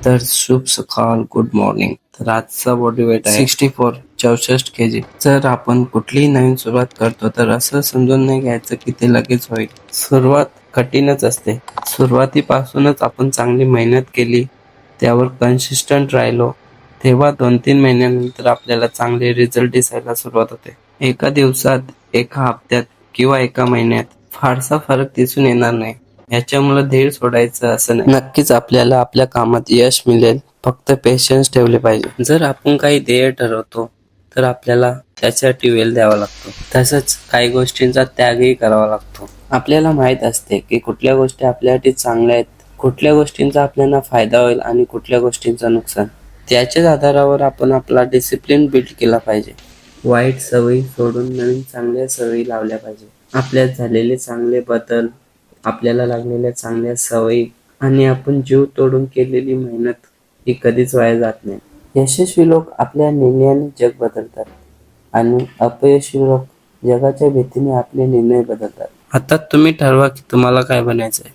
तर शुभ सकाळ, गुड मॉर्निंग. तर आजचा बॉडी वेट आहे 64 kg. जर आपण कुठलीही नवीन सुरुवात करतो तर असं समजून नाही घ्यायचं की ते लगेच होईल. सुरुवात कठीणच असते. सुरुवातीपासूनच आपण चांगली मेहनत केली, त्यावर कन्सिस्टंट राहिलो, तेव्हा 2-3 महिन्यानंतर आपल्याला चांगले रिझल्ट दिसायला सुरुवात होते. एका दिवसात, एका हप्त्यात किंवा एका महिन्यात फारसा फरक दिसून येणार नाही. याच्यामुळे धीर सोडायचं असं नाही. नक्कीच आपल्याला आपल्या कामात यश मिळेल, फक्त पेशन्स ठेवले पाहिजे. जर आपण काही ध्येय ठरवतो तर आपल्याला त्यासाठी वेळ द्यावा लागतो. तसंच काही गोष्टींचा त्यागही करावा लागतो. आपल्याला माहित असते की कुठल्या गोष्टी आपल्यासाठी चांगल्या आहेत, कुठल्या गोष्टींचा आपल्याला फायदा होईल आणि कुठल्या गोष्टींचा नुकसान. त्याच्याच आधारावर आपण आपला डिसिप्लिन बिल्ड केला पाहिजे. वाईट सवयी सोडून नवीन चांगल्या सवयी लावल्या पाहिजे. आपल्यात झालेले चांगले बदल, आपल्याला लागलेल्या चांगल्या सवयी आणि आपण जीव तोडून केलेली मेहनत ही कधीच वाया जात नाही. यशस्वी लोक आपल्या निर्णयाने जग बदलतात आणि अपयशी लोक जगाच्या भीतीने आपले निर्णय बदलतात. आता तुम्ही ठरवा की तुम्हाला काय बनायचंय.